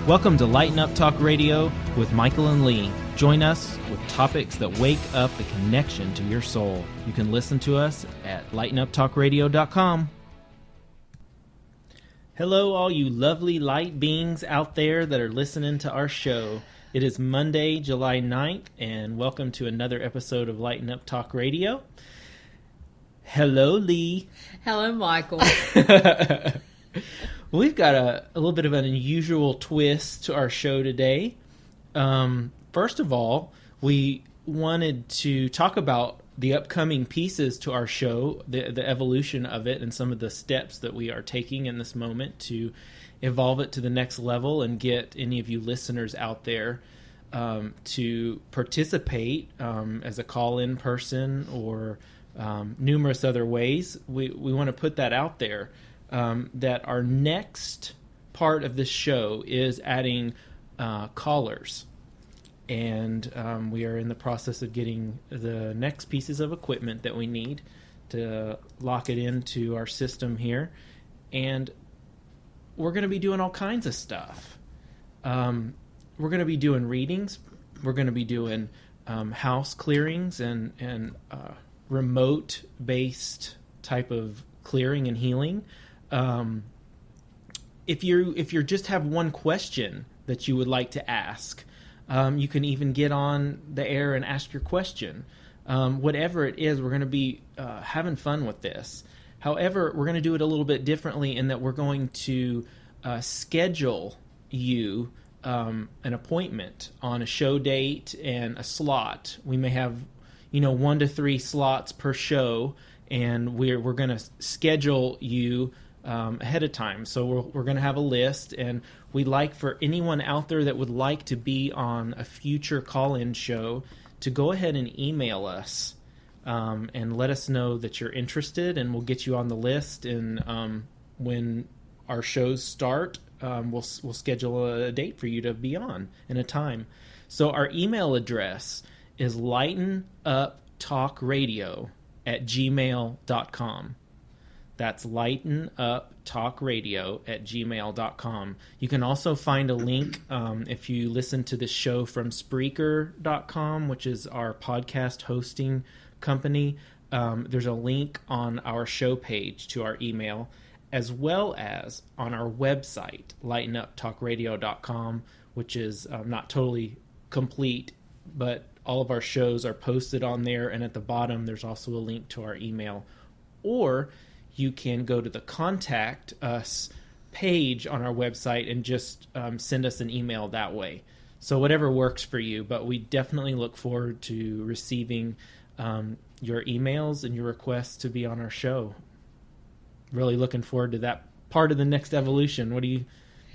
Welcome to Lighten Up Talk Radio with Michael and Lee. Join us with topics that wake up the connection to your soul. You can listen to us at lightenuptalkradio.com. Hello, all you lovely light beings out there that are listening to our show. It is Monday, July 9th, and welcome to another episode of Lighten Up Talk Radio. Hello, Lee. Hello, Michael. We've got a little bit of an unusual twist to our show today. First of all, we wanted to talk about the upcoming pieces to our show, the evolution of it, and some of the steps that we are taking in this moment to evolve it to the next level and get any of you listeners out there to participate as a call-in person or numerous other ways. We want to put that out there. That our next part of this show is adding callers. And we are in the process of getting the next pieces of equipment that we need to lock it into our system here. And we're going to be doing all kinds of stuff. We're going to be doing readings. We're going to be doing house clearings and remote-based type of clearing and healing. If you just have one question that you would like to ask, you can even get on the air and ask your question. Whatever it is, we're going to be having fun with this. However, we're going to do it a little bit differently in that we're going to schedule you an appointment on a show date and a slot. We may have 1 to 3 slots per show, and we're going to schedule you ahead of time. So we're going to have a list, and we'd like for anyone out there that would like to be on a future call-in show to go ahead and email us and let us know that you're interested, and we'll get you on the list. And when our shows start, we'll schedule a date for you to be on and a time. So our email address is lightenuptalkradio@gmail.com. That's lightenuptalkradio@gmail.com. You can also find a link if you listen to this show from Spreaker.com, which is our podcast hosting company. There's a link on our show page to our email, as well as on our website, lightenuptalkradio.com, which is not totally complete, but all of our shows are posted on there, and at the bottom there's also a link to our email. Or you can go to the Contact Us page on our website and just send us an email that way. So whatever works for you, but we definitely look forward to receiving your emails and your requests to be on our show. Really looking forward to that part of the next evolution. What do you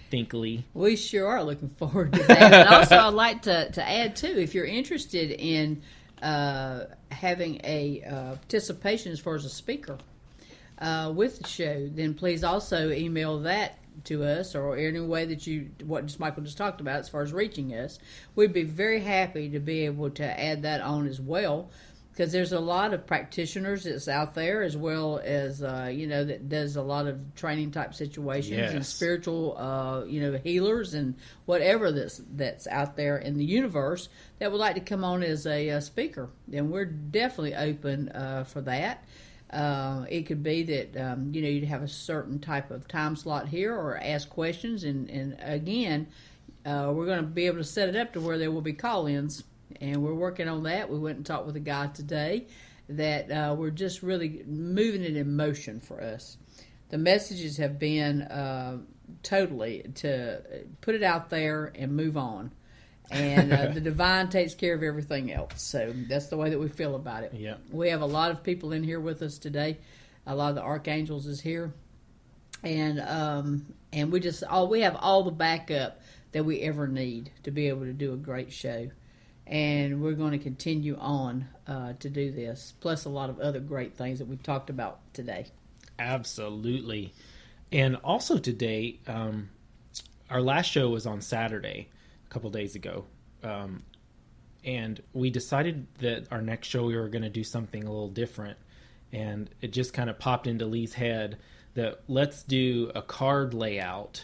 think, Lee? We sure are looking forward to that. And also, I'd like to add, too, if you're interested in having a participation as far as a speaker with the show, then please also email that to us, or any way that what Michael just talked about as far as reaching us. We'd be very happy to be able to add that on as well, because there's a lot of practitioners that's out there, as well as that does a lot of training type situations. Yes. And spiritual healers and whatever that's out there in the universe that would like to come on as a speaker. And we're definitely open for that. It could be that you'd have a certain type of time slot here, or ask questions, and again, we're going to be able to set it up to where there will be call-ins. And we're working on that. We went and talked with a guy today that we're just really moving it in motion for us. The messages have been totally to put it out there and move on. And the divine takes care of everything else. So that's the way that we feel about it. Yeah. We have a lot of people in here with us today. A lot of the archangels is here. And we have all the backup that we ever need to be able to do a great show. And we're going to continue on to do this, plus a lot of other great things that we've talked about today. Absolutely. And also today, our last show was on Saturday, a couple days ago. And we decided that our next show we were going to do something a little different. And it just kind of popped into Lee's head that let's do a card layout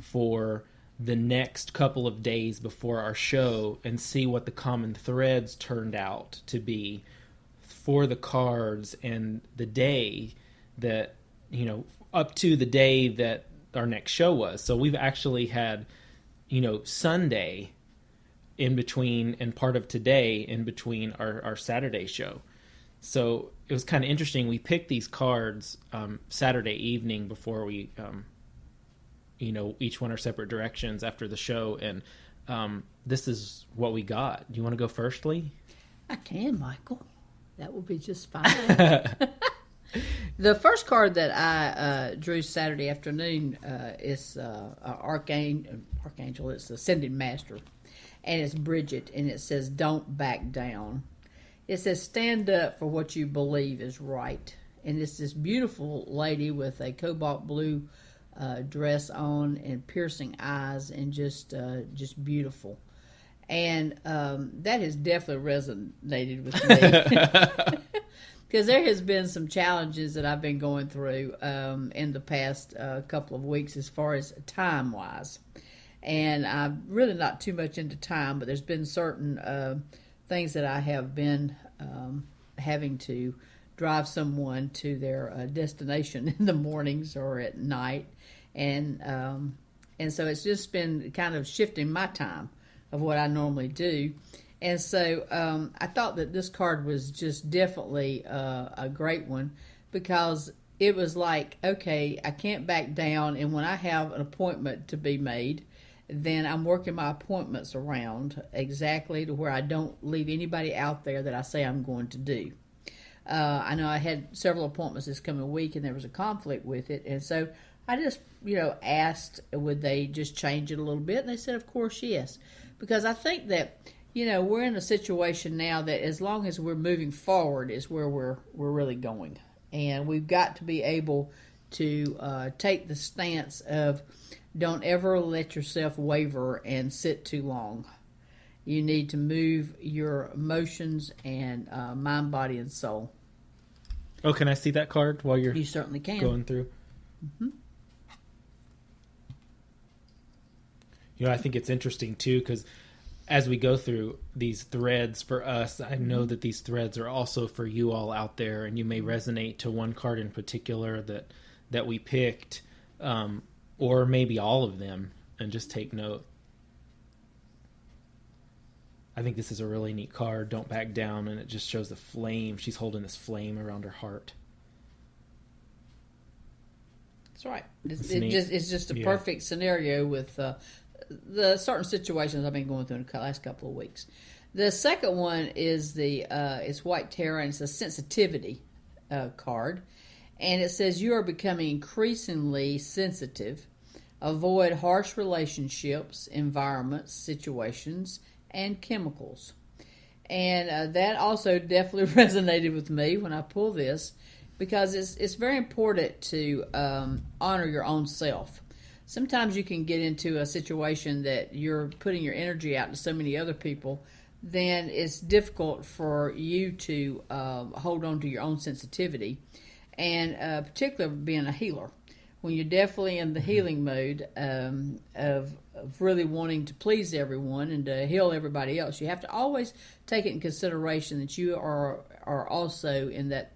for the next couple of days before our show and see what the common threads turned out to be for the cards and the day that, up to the day that our next show was. So we've actually had, Sunday in between and part of today in between our Saturday show. So it was kind of interesting. We picked these cards Saturday evening before we, each went our separate directions after the show. And this is what we got. Do you want to go first, Lee? I can, Michael. That will be just fine. The first card that I drew Saturday afternoon is Archangel. It's Ascended Master. And it's Bridget. And it says, "Don't back down." It says, "Stand up for what you believe is right." And it's this beautiful lady with a cobalt blue dress on and piercing eyes and just beautiful. And that has definitely resonated with me. Because there has been some challenges that I've been going through in the past couple of weeks as far as time-wise. And I'm really not too much into time, but there's been certain things that I have been having to drive someone to their destination in the mornings or at night. And so it's just been kind of shifting my time of what I normally do. And so I thought that this card was just definitely a great one because it was like, okay, I can't back down. And when I have an appointment to be made, then I'm working my appointments around exactly to where I don't leave anybody out there that I say I'm going to do. I know I had several appointments this coming week and there was a conflict with it. And so I just, asked, would they just change it a little bit? And they said, of course, yes. Because I think that, we're in a situation now that as long as we're moving forward is where we're really going. And we've got to be able to take the stance of don't ever let yourself waver and sit too long. You need to move your emotions and mind, body, and soul. Oh, can I see that card while you're You certainly can. Going through? Mm-hmm. I think it's interesting, too, because as we go through these threads for us, I know that these threads are also for you all out there, and you may resonate to one card in particular that we picked, or maybe all of them, and just take note. I think this is a really neat card, Don't Back Down, and it just shows the flame. She's holding this flame around her heart. That's right. It's just a perfect scenario with the certain situations I've been going through in the last couple of weeks. The second one is it's White Tarot, and it's a sensitivity card. And it says, you are becoming increasingly sensitive. Avoid harsh relationships, environments, situations, and chemicals. And that also definitely resonated with me when I pulled this, because it's very important to honor your own self. Sometimes you can get into a situation that you're putting your energy out to so many other people, then it's difficult for you to hold on to your own sensitivity, and particularly being a healer. When you're definitely in the healing mode of really wanting to please everyone and to heal everybody else, you have to always take it in consideration that you are also in that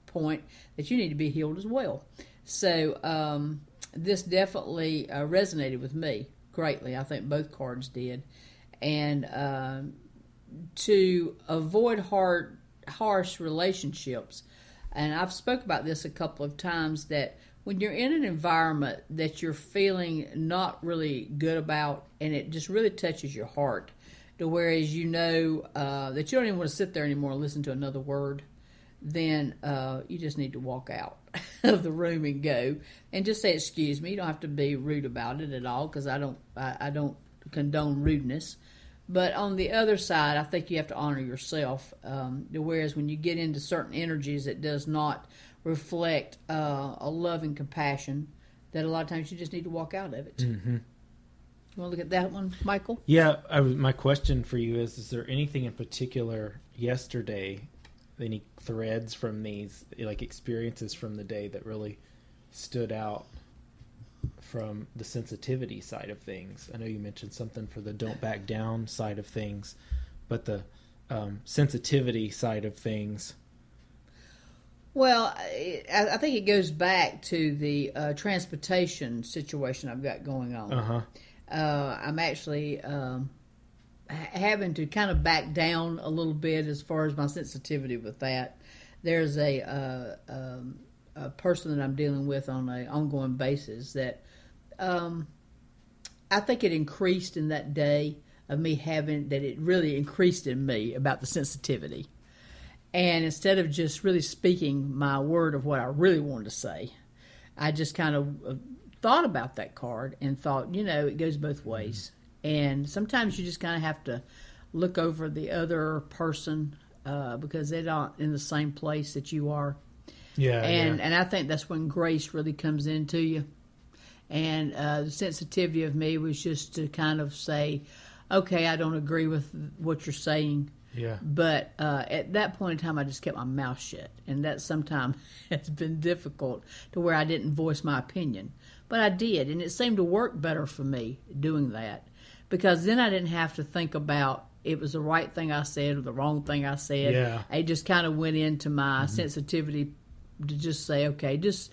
point that you need to be healed as well. So this definitely resonated with me greatly. I think both cards did. And to avoid harsh relationships, and I've spoke about this a couple of times, that when you're in an environment that you're feeling not really good about, and it just really touches your heart, to whereas that you don't even want to sit there anymore and listen to another word, then you just need to walk out of the room and go and just say, excuse me. You don't have to be rude about it at all, because I don't condone rudeness. But on the other side, I think you have to honor yourself. Whereas when you get into certain energies, it does not reflect a love and compassion, that a lot of times you just need to walk out of it. Mm-hmm. You want to look at that one, Michael? Yeah, my question for you is there anything in particular yesterday, any threads from these, like experiences from the day that really stood out from the sensitivity side of things. I know you mentioned something for the don't back down side of things, but the sensitivity side of things. Well, I think it goes back to the transportation situation I've got going on. Uh-huh. I'm actually having to kind of back down a little bit as far as my sensitivity with that. There's a person that I'm dealing with on an ongoing basis that I think it increased in that day of me having that. It really increased in me about the sensitivity. And instead of just really speaking my word of what I really wanted to say, I just kind of thought about that card and thought, it goes both ways. And sometimes you just kind of have to look over the other person because they're not in the same place that you are. Yeah. And I think that's when grace really comes into you. And the sensitivity of me was just to kind of say, okay, I don't agree with what you're saying. Yeah. But at that point in time, I just kept my mouth shut. And that sometimes has been difficult to where I didn't voice my opinion. But I did. And it seemed to work better for me doing that. Because then I didn't have to think about it was the right thing I said or the wrong thing I said. Yeah. I just kind of went into my sensitivity to just say, okay, just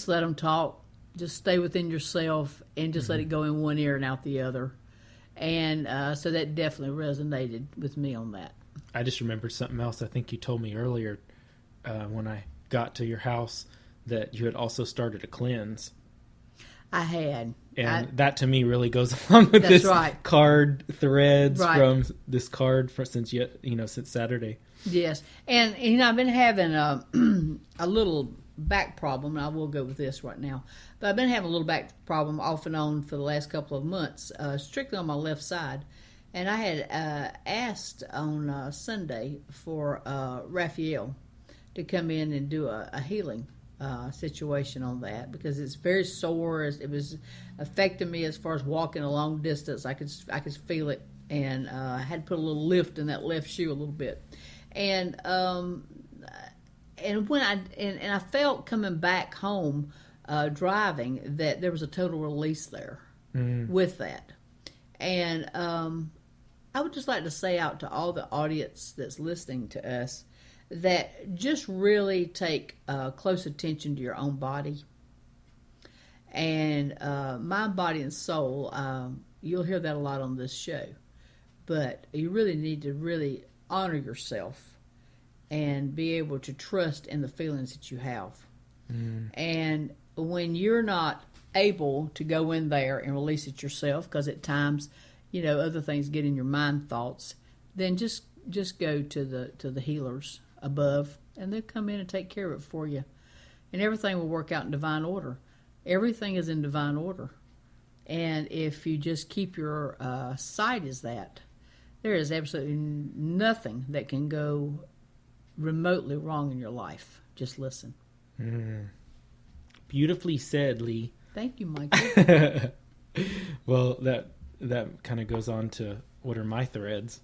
let them talk. Just stay within yourself and just let it go in one ear and out the other. And so that definitely resonated with me on that. I just remembered something else. I think you told me earlier when I got to your house that you had also started a cleanse. I had. And that to me really goes along with this card threads from this card since Saturday. Yes. And I've been having a little back problem, and I will go with this right now. But I've been having a little back problem off and on for the last couple of months, strictly on my left side. And I had asked on Sunday for Raphael to come in and do a healing situation on that because it's very sore. It was affecting me as far as walking a long distance. I could feel it, and I had to put a little lift in that left shoe a little bit. And when I felt coming back home driving that there was a total release there with that. And I would just like to say out to all the audience that's listening to us that just really take close attention to your own body and mind, body, and soul. You'll hear that a lot on this show, but you really need to really honor yourself and be able to trust in the feelings that you have. And when you're not able to go in there and release it yourself, because at times, other things get in your mind thoughts, then just go to the healers above, and they'll come in and take care of it for you. And everything will work out in divine order. Everything is in divine order. And if you just keep your sight as that, there is absolutely nothing that can go remotely wrong in your life. Just listen. Beautifully said, Lee. Thank you, Michael. Well, that kind of goes on to what are my threads.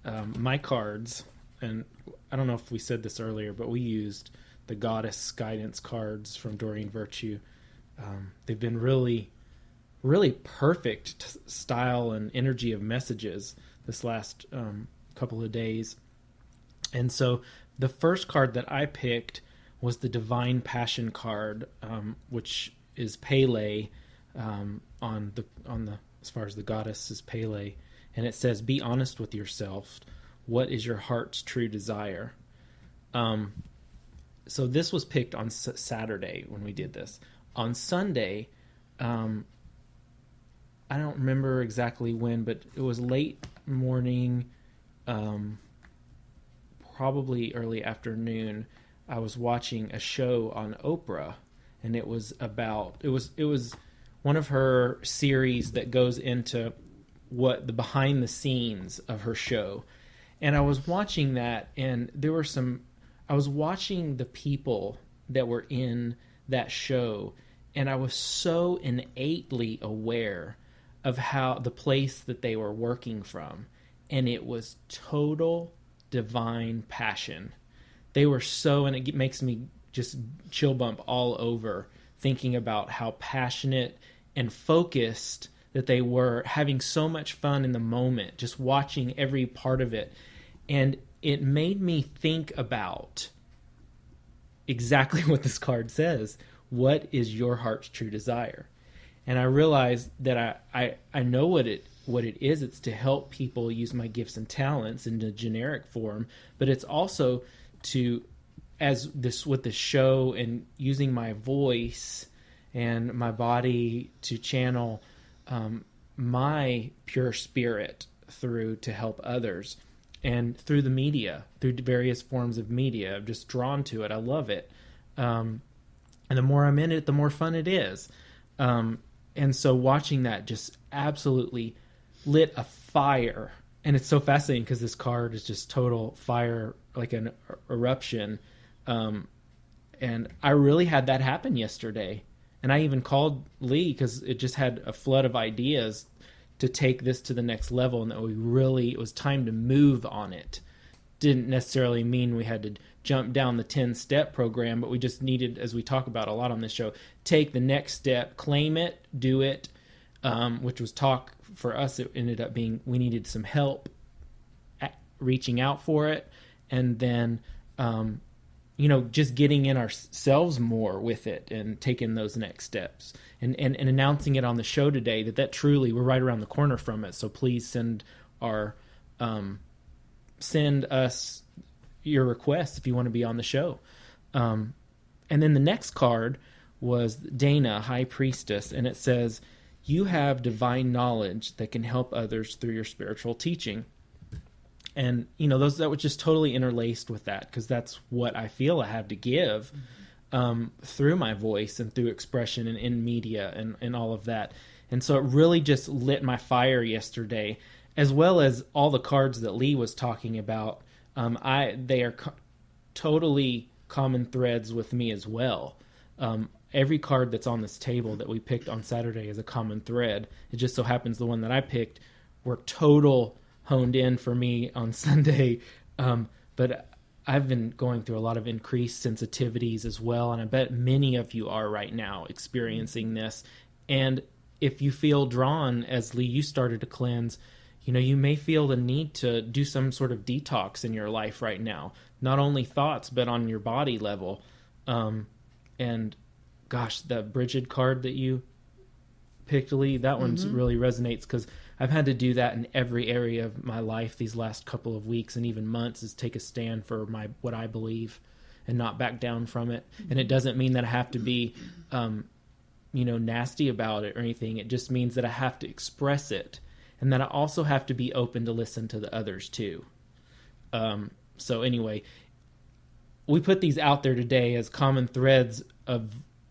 My cards, and I don't know if we said this earlier, but we used the Goddess Guidance cards from Doreen Virtue. They've been really, really perfect style and energy of messages this last couple of days. And so the first card that I picked was the Divine Passion card, which is Pele on the as far as the goddess is Pele, and it says, "Be honest with yourself. What is your heart's true desire?" So this was picked on Saturday when we did this. On Sunday, I don't remember exactly when, but it was late morning, probably early afternoon. I was watching a show on Oprah, and it was one of her series that goes into what the behind the scenes of her show. And I was watching that, and I was watching the people that were in that show, and I was so innately aware of how the place that they were working from, and it was total divine passion. They were so, and it makes me just chill bump all over thinking about how passionate and focused that they were, having so much fun in the moment, just watching every part of it. And it made me think about exactly what this card says. What is your heart's true desire? And I realized that I know what it is. It's to help people use my gifts and talents in a generic form, but it's also to, as this with the show and using my voice and my body to channel my pure spirit through to help others, and through the media, through various forms of media. I'm just drawn to it. I love it. And the more I'm in it, the more fun it is. And so watching that just absolutely lit a fire. And it's so fascinating because this card is just total fire, like an eruption. And I really had that happen yesterday. And I even called Lee because it just had a flood of ideas to take this to the next level, and that it was time to move on it. Didn't necessarily mean we had to jump down the 10-step program, but we just needed, as we talk about a lot on this show, take the next step, claim it, do it, which was talk. For us, it ended up being we needed some help at reaching out for it, and then just getting in ourselves more with it and taking those next steps and announcing it on the show today that truly we're right around the corner from it. So please send us your requests if you want to be on the show. And then the next card was Dana, High Priestess, and it says, you have divine knowledge that can help others through your spiritual teaching. And, that was just totally interlaced with that, because that's what I feel I have to give through my voice and through expression and in media and all of that. And so it really just lit my fire yesterday, as well as all the cards that Lee was talking about. They are totally common threads with me as well. Every card that's on this table that we picked on Saturday is a common thread. It just so happens the one that I picked were total honed in for me on Sunday. But I've been going through a lot of increased sensitivities as well, and I bet many of you are right now experiencing this. And if you feel drawn, as Lee, you started to cleanse, you may feel the need to do some sort of detox in your life right now, not only thoughts, but on your body level. And gosh, the Bridget card that you picked, Lee, that one's really resonates, because I've had to do that in every area of my life these last couple of weeks and even months, is take a stand for what I believe and not back down from it. And it doesn't mean that I have to be, nasty about it or anything. It just means that I have to express it, and that I also have to be open to listen to the others too. So anyway, we put these out there today as common threads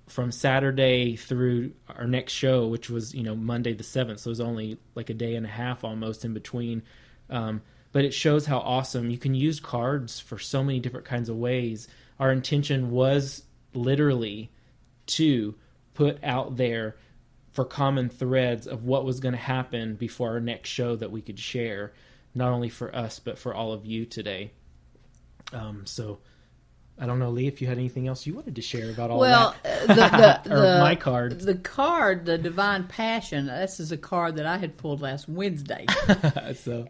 from Saturday through our next show, which was, Monday the 7th. So it was only like a day and a half almost in between. But it shows how awesome you can use cards for so many different kinds of ways. Our intention was literally to put out there for common threads of what was going to happen before our next show that we could share, not only for us, but for all of you today. So I don't know, Lee, if you had anything else you wanted to share about all that. My card. The card, the Divine Passion, this is a card that I had pulled last Wednesday.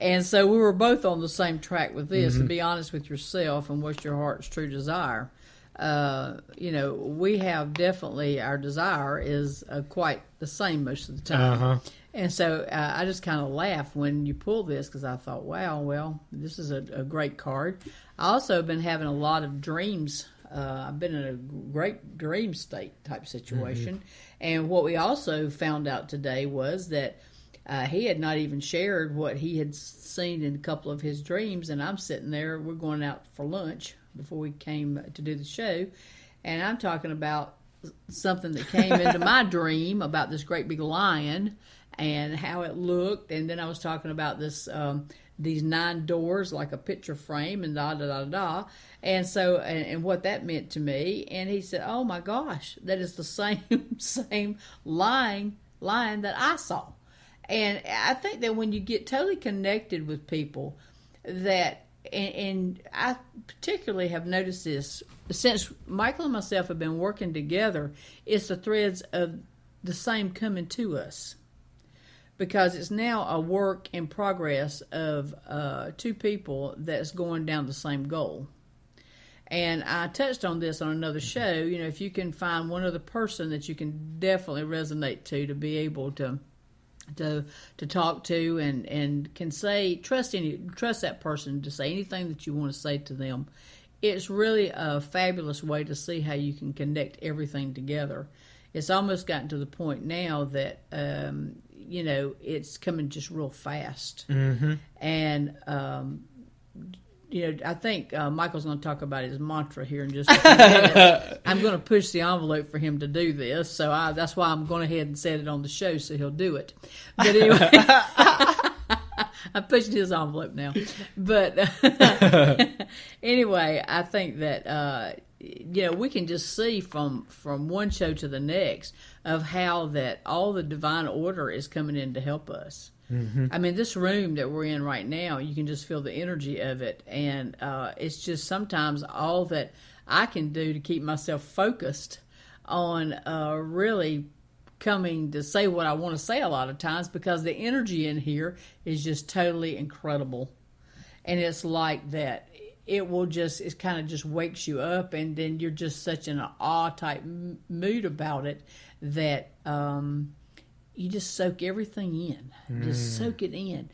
And so we were both on the same track with this, to be honest with yourself and what's your heart's true desire. We have definitely, our desire is quite the same most of the time. And so I just kind of laughed when you pulled this, because I thought, wow, well, this is a great card. I also have been having a lot of dreams. I've been in a great dream state type situation. And what we also found out today was that he had not even shared what he had seen in a couple of his dreams. And I'm sitting there, we're going out for lunch before we came to do the show. And I'm talking about something that came into my dream about this great big lion and how it looked. And then I was talking about this these 9 doors like a picture frame and da-da-da-da. And so, and what that meant to me. And he said, oh my gosh, that is the same lion that I saw. And I think that when you get totally connected with people, that, and I particularly have noticed this, since Michael and myself have been working together, it's the threads of the same coming to us, because it's now a work in progress of two people that's going down the same goal. And I touched on this on another show. If you can find one other person that you can definitely resonate to be able to talk to and can say, trust that person to say anything that you want to say to them. It's really a fabulous way to see how you can connect everything together. It's almost gotten to the point now that it's coming just real fast. Mm-hmm. And I think Michael's going to talk about his mantra here in just a few minutes. I'm going to push the envelope for him to do this, so that's why I'm going ahead and set it on the show so he'll do it. But anyway, I'm pushing his envelope now. But anyway, I think that we can just see from one show to the next of how that all the divine order is coming in to help us. Mm-hmm. I mean, this room that we're in right now, you can just feel the energy of it. And it's just sometimes all that I can do to keep myself focused on really coming to say what I want to say a lot of times, because the energy in here is just totally incredible. And it's like that. It kind of just wakes you up, and then you're just such in an awe type mood about it that you just soak everything in. Just soak it in.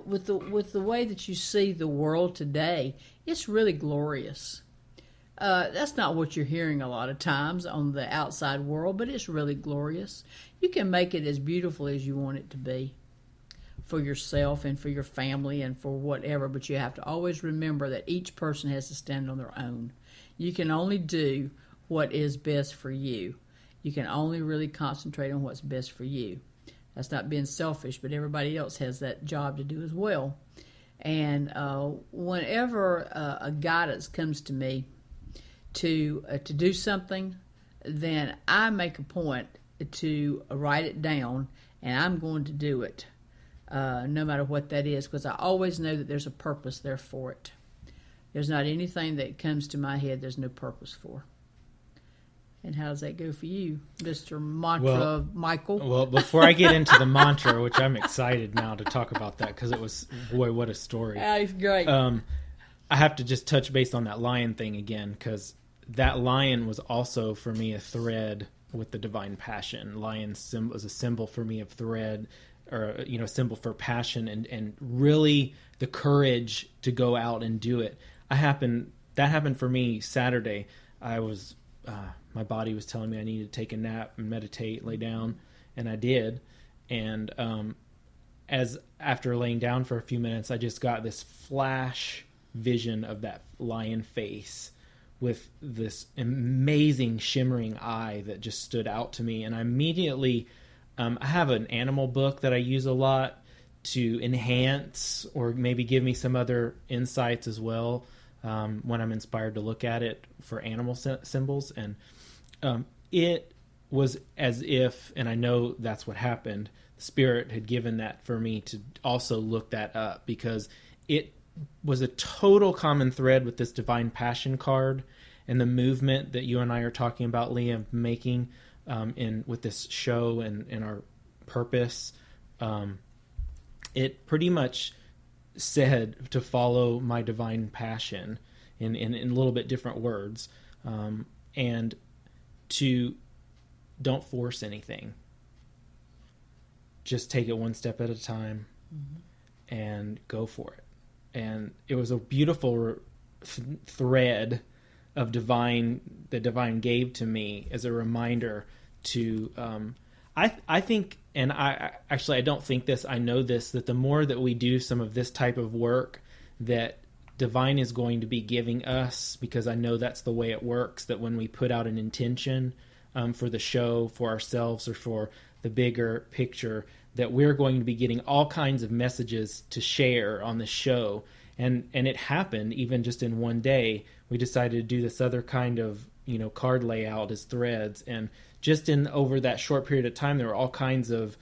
With the way that you see the world today, it's really glorious. That's not what you're hearing a lot of times on the outside world, but it's really glorious. You can make it as beautiful as you want it to be for yourself and for your family and for whatever, but you have to always remember that each person has to stand on their own. You can only do what is best for you. You can only really concentrate on what's best for you. That's not being selfish, but everybody else has that job to do as well. And whenever a guidance comes to me to do something, then I make a point to write it down, and I'm going to do it, no matter what that is, because I always know that there's a purpose there for it. There's not anything that comes to my head there's no purpose for. And how does that go for you, Mr. Mantra Michael? Well, before I get into the mantra, which I'm excited now to talk about that, because it was, boy, what a story. It's great. I have to just touch base on that lion thing again, because that lion was also, for me, a thread with the divine passion. Lion was a symbol for me of thread, or a symbol for passion and really the courage to go out and do it. That happened for me Saturday. I was my body was telling me I needed to take a nap and meditate, lay down, and I did. And as after laying down for a few minutes, I just got this flash vision of that lion face with this amazing shimmering eye that just stood out to me. And I immediately, I have an animal book that I use a lot to enhance or maybe give me some other insights as well when I'm inspired to look at it for animal symbols. And it was as if, and I know that's what happened, Spirit had given that for me to also look that up, because it was a total common thread with this divine passion card and the movement that you and I are talking about, Leah, making with this show and our purpose. It pretty much said to follow my divine passion in a little bit different words, and to don't force anything. Just take it one step at a time and go for it. And it was a beautiful thread of divine that divine gave to me as a reminder to I think, and I don't think this, I know this, that the more that we do some of this type of work, that divine is going to be giving us, because I know that's the way it works, that when we put out an intention for the show, for ourselves, or for the bigger picture, that we're going to be getting all kinds of messages to share on the show. And it happened even just in one day. We decided to do this other kind of, card layout as threads. And just in over that short period of time, there were all kinds of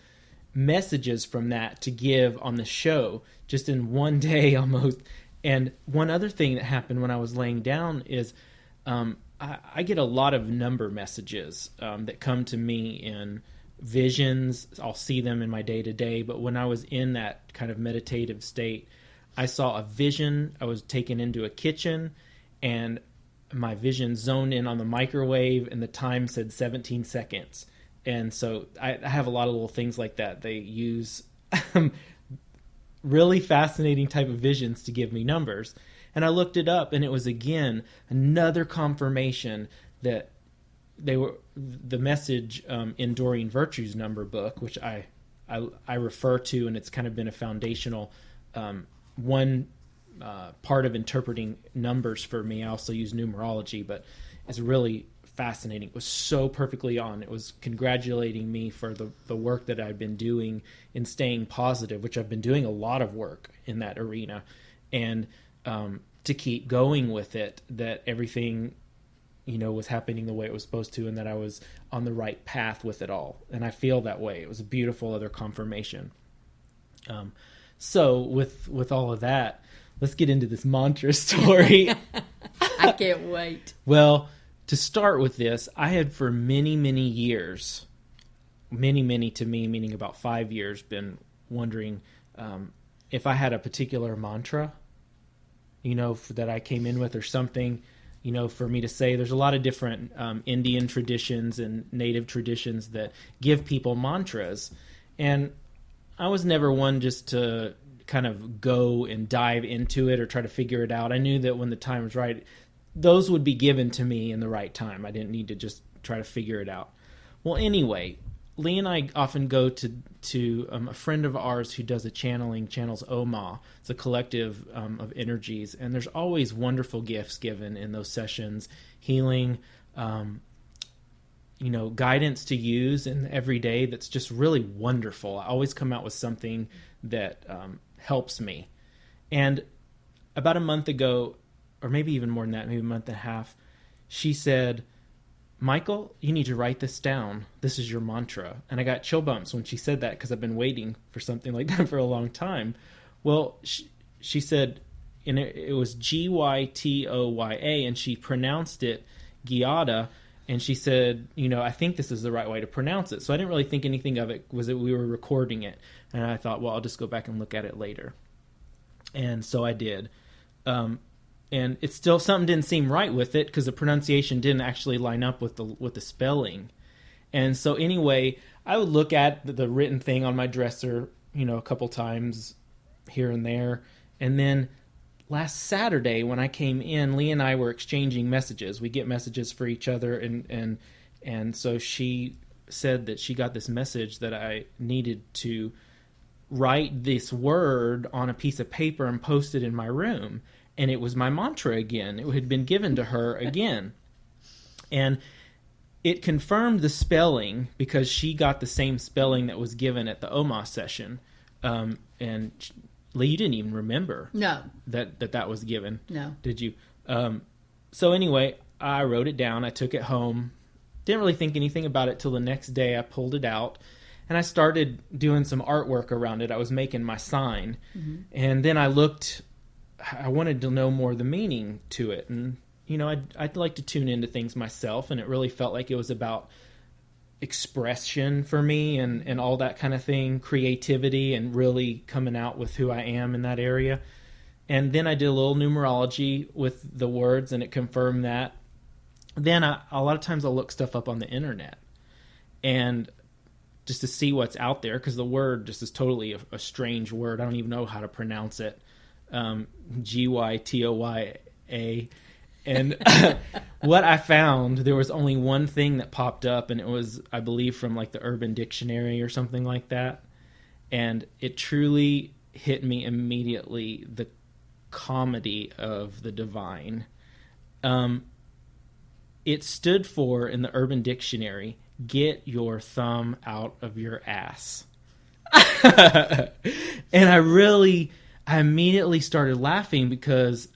messages from that to give on the show, just in one day almost. And one other thing that happened when I was laying down is I get a lot of number messages that come to me in visions. I'll see them in my day-to-day, but when I was in that kind of meditative state, I saw a vision. I was taken into a kitchen, and my vision zoned in on the microwave, and the time said 17 seconds. And so I have a lot of little things like that. They use really fascinating type of visions to give me numbers. And I looked it up, and it was, again, another confirmation that they were the message Enduring Virtues number book, which I refer to, and it's kind of been a foundational one part of interpreting numbers for me. I also use numerology, but it's really fascinating. It was so perfectly on. It was congratulating me for the work that I've been doing in staying positive, which I've been doing a lot of work in that arena, and to keep going with it, that everything, was happening the way it was supposed to, and that I was on the right path with it all. And I feel that way. It was a beautiful other confirmation. So with all of that, let's get into this mantra story. I can't wait. Well, to start with this, I had for many, many years, many to me, meaning about 5 years, been wondering if I had a particular mantra, that I came in with, or something, for me to say. There's a lot of different Indian traditions and native traditions that give people mantras. And I was never one just to kind of go and dive into it or try to figure it out. I knew that when the time was right, those would be given to me in the right time. I didn't need to just try to figure it out. Well, anyway, Lee and I often go to a friend of ours who does channels Oma. It's a collective of energies, and there's always wonderful gifts given in those sessions, healing, guidance to use in every day that's just really wonderful. I always come out with something that helps me. And about a month ago, or maybe even more than that, maybe a month and a half, she said, "Michael, you need to write this down. This is your mantra." And I got chill bumps when she said that, because I've been waiting for something like that for a long time. Well, she said, and it was Gytoya, and she pronounced it Gyada, and she said, I think this is the right way to pronounce it. So I didn't really think anything of it, was that we were recording it. And I thought, well, I'll just go back and look at it later. And so I did. And it's still, something didn't seem right with it, because the pronunciation didn't actually line up with the spelling. And so anyway, I would look at the written thing on my dresser, a couple times here and there. And then last Saturday when I came in, Lee and I were exchanging messages. We get messages for each other, and so she said that she got this message that I needed to write this word on a piece of paper and post it in my room. And it was my mantra again. It had been given to her again. And it confirmed the spelling, because she got the same spelling that was given at the Oma session. And Lee, you didn't even remember that was given. No. Did you? So anyway, I wrote it down. I took it home. Didn't really think anything about it till the next day. I pulled it out, and I started doing some artwork around it. I was making my sign. Mm-hmm. And then I wanted to know more of the meaning to it. And, I'd like to tune into things myself, and it really felt like it was about expression for me and all that kind of thing, creativity, and really coming out with who I am in that area. And then I did a little numerology with the words, and it confirmed that. Then a lot of times I'll look stuff up on the internet, and just to see what's out there, because the word just is totally a strange word. I don't even know how to pronounce it. Gytoya. And what I found, there was only one thing that popped up, and it was, I believe, from like the Urban Dictionary or something like that. And it truly hit me immediately, the comedy of the divine. It stood for, in the Urban Dictionary, "Get your thumb out of your ass." And I immediately started laughing, because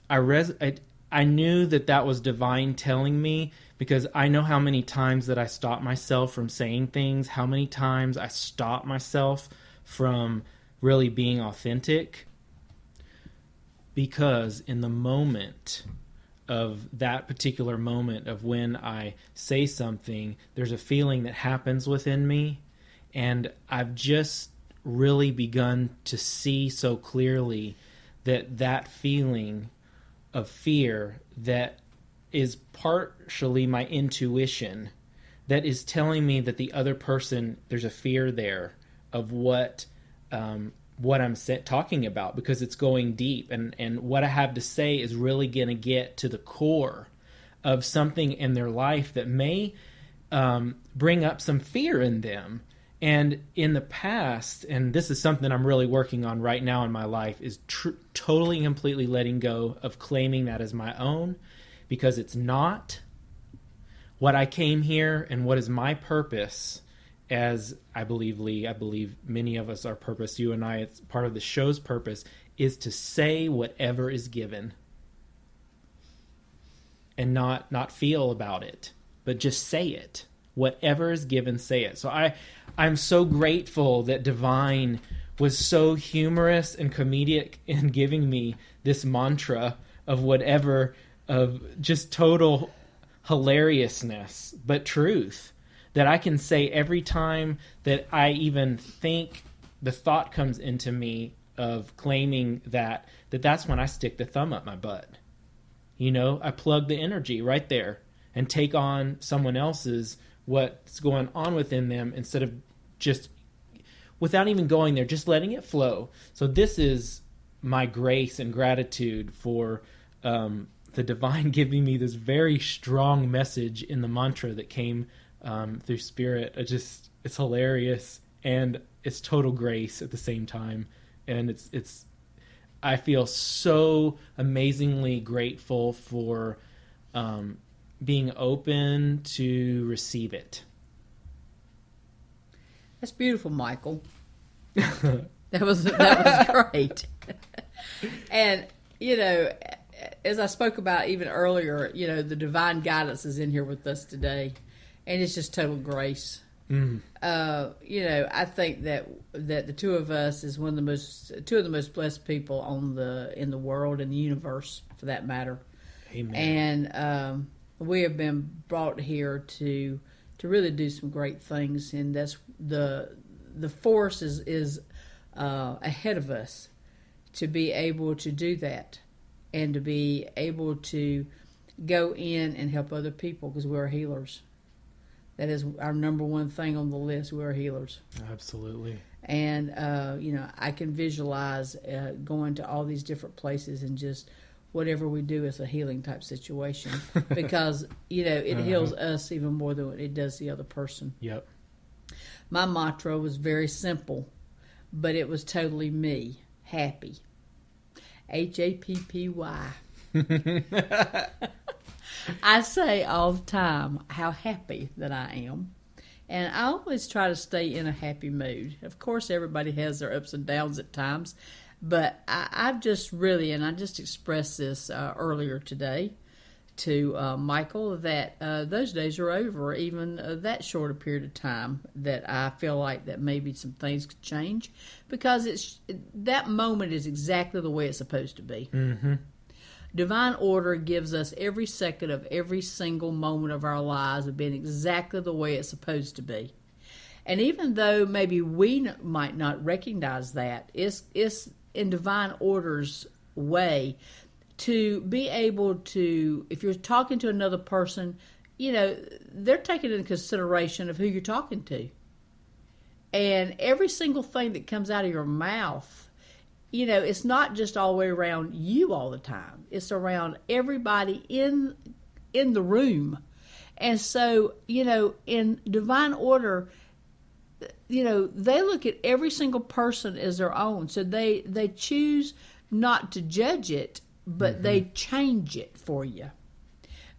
I knew that was divine telling me, because I know how many times that I stop myself from saying things, how many times I stop myself from really being authentic, because in the moment of that particular moment of when I say something, there's a feeling that happens within me, And I've just really begun to see so clearly that feeling of fear that is partially my intuition that is telling me that the other person, there's a fear there of what I'm talking about, because it's going deep, and what I have to say is really going to get to the core of something in their life that may bring up some fear in them. And in the past, and this is something I'm really working on right now in my life, is totally and completely letting go of claiming that as my own, because it's not what I came here and what is my purpose. As I believe, Lee, I believe many of us, our purpose, you and I, it's part of the show's purpose, is to say whatever is given and not feel about it, but just say it. Whatever is given, say it. So I'm so grateful that Divine was so humorous and comedic in giving me this mantra of whatever, of just total hilariousness, but truth, that I can say every time that I even think the thought comes into me of claiming that's when I stick the thumb up my butt. You know, I plug the energy right there and take on someone else's, what's going on within them, instead of just, without even going there, just letting it flow. So this is my grace and gratitude for the Divine giving me this very strong message in the mantra that came through Spirit. It's hilarious, and it's total grace at the same time. And it's I feel so amazingly grateful for being open to receive it. That's beautiful, Michael. That was great. And, you know, as I spoke about even earlier, you know, the divine guidance is in here with us today, and it's just total grace. You know, I think that the two of us is two of the most blessed people in the world and the universe, for that matter. Amen. And we have been brought here to really do some great things, and that's the force is ahead of us to be able to do that, and to be able to go in and help other people, because we're healers. That is our number one thing on the list. We're healers. Absolutely. And, you know, I can visualize going to all these different places, and just whatever we do is a healing type situation, because, you know, it heals us even more than it does the other person. Yep. My mantra was very simple, but it was totally me. Happy. Happy. I say all the time how happy that I am. And I always try to stay in a happy mood. Of course, everybody has their ups and downs at times. But I've just really, and I just expressed this earlier today to Michael, that those days are over, even that short a period of time, that I feel like that maybe some things could change, because that moment is exactly the way it's supposed to be. Mm-hmm. Divine order gives us every second of every single moment of our lives of being exactly the way it's supposed to be. And even though maybe we might not recognize that, it's in divine order's way to be able to, if you're talking to another person, you know, they're taking into consideration of who you're talking to. And every single thing that comes out of your mouth, you know, it's not just all the way around you all the time. It's around everybody in the room. And so, you know, in divine order, you know, they look at every single person as their own. So they choose not to judge it, but they change it for you.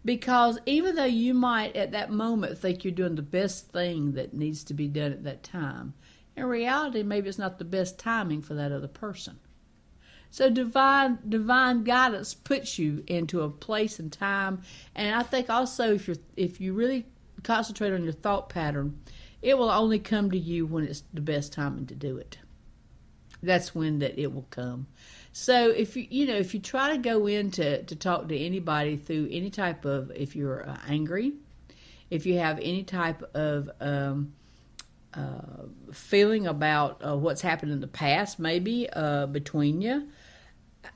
Because even though you might at that moment think you're doing the best thing that needs to be done at that time, in reality, maybe it's not the best timing for that other person. So divine guidance puts you into a place and time. And I think also if you really concentrate on your thought pattern, it will only come to you when it's the best timing to do it. That's when that it will come. So if you try to go in to talk to anybody through any type of, if you're angry, if you have any type of feeling about what's happened in the past, maybe between you,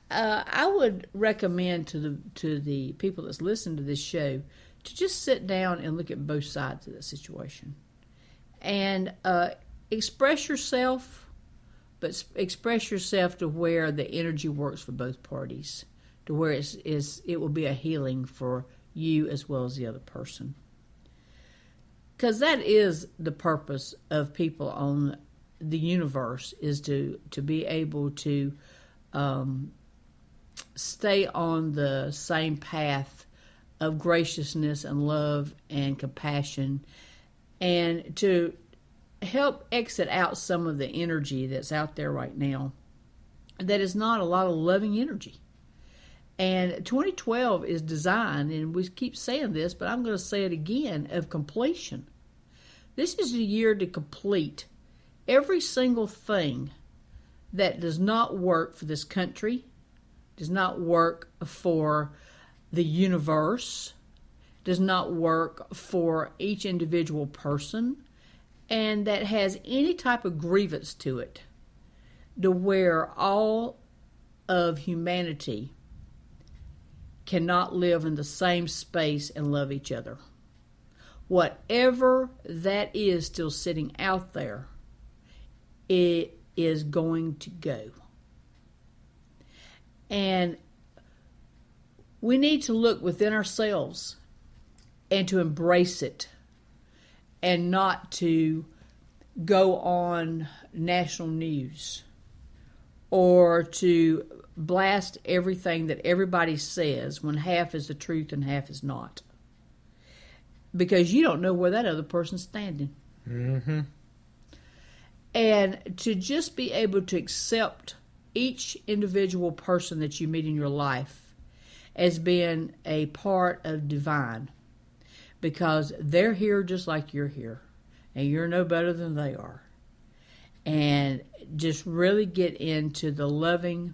I would recommend to the people that's listening to this show to just sit down and look at both sides of the situation and express yourself, but express yourself to where the energy works for both parties, to where it will be a healing for you as well as the other person. Because that is the purpose of people on the universe, is to be able to stay on the same path of graciousness and love and compassion, and to help exit out some of the energy that's out there right now that is not a lot of loving energy. And 2012 is designed, and we keep saying this, but I'm going to say it again, of completion. This is the year to complete every single thing that does not work for this country, does not work for the universe, does not work for each individual person, and that has any type of grievance to it, to where all of humanity cannot live in the same space and love each other. Whatever that is still sitting out there, it is going to go. And we need to look within ourselves and to embrace it, and not to go on national news or to blast everything that everybody says when half is the truth and half is not. Because you don't know where that other person's standing. Mm-hmm. And to just be able to accept each individual person that you meet in your life as being a part of divine. Because they're here just like you're here. And you're no better than they are. And just really get into the loving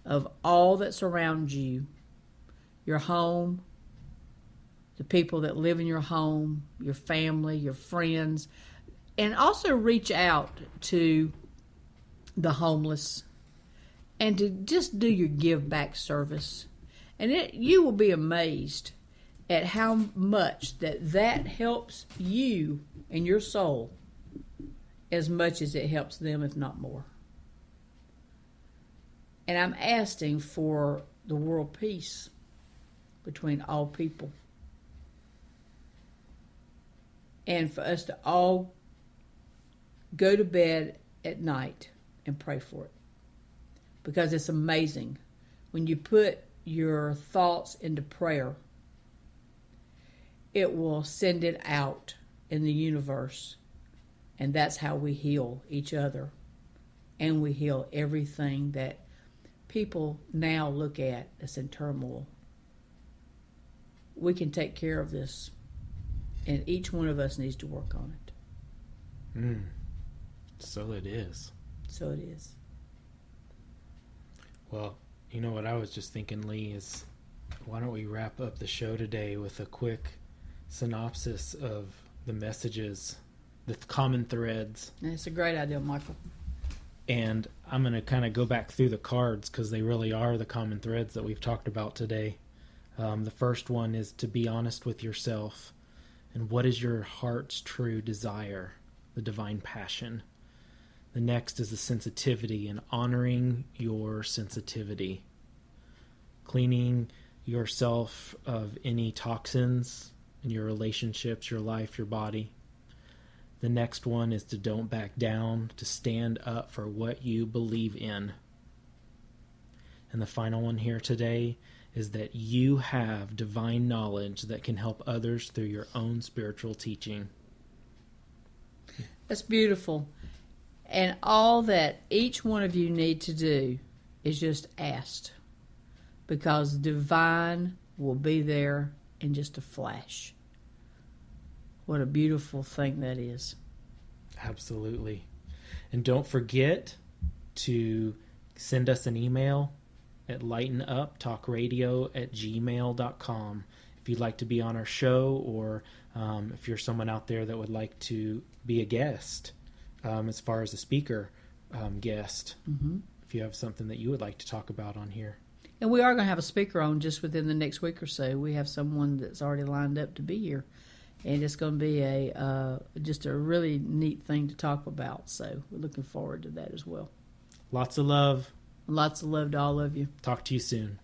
of all that surrounds you, your home, the people that live in your home, your family, your friends, and also reach out to the homeless and to just do your give back service. And you will be amazed at how much that helps you and your soul as much as it helps them, if not more. And I'm asking for the world peace between all people. And for us to all go to bed at night and pray for it. Because it's amazing. When you put your thoughts into prayer, it will send it out in the universe. And that's how we heal each other. And we heal everything that people now look at that's in turmoil. We can take care of this. And each one of us needs to work on it. So it is. So it is. Well, you know what I was just thinking, Lee, is why don't we wrap up the show today with a quick synopsis of the messages, the common threads. That's a great idea, Michael. And I'm going to kind of go back through the cards because they really are the common threads that we've talked about today. The first one is to be honest with yourself. And what is your heart's true desire? The divine passion. The next is the sensitivity and honoring your sensitivity. Cleaning yourself of any toxins in your relationships, your life, your body. The next one is to don't back down, to stand up for what you believe in. And the final one here today is that you have divine knowledge that can help others through your own spiritual teaching. That's beautiful. And all that each one of you need to do is just ask. Because divine will be there in just a flash. What a beautiful thing that is. Absolutely. And don't forget to send us an email at lightenuptalkradio@gmail.com if you'd like to be on our show, or if you're someone out there that would like to be a guest, as far as a speaker guest, if you have something that you would like to talk about on here. And we are going to have a speaker on just within the next week or so. We have someone that's already lined up to be here, and it's going to be just a really neat thing to talk about. So we're looking forward to that as well. Lots of love. Lots of love to all of you. Talk to you soon.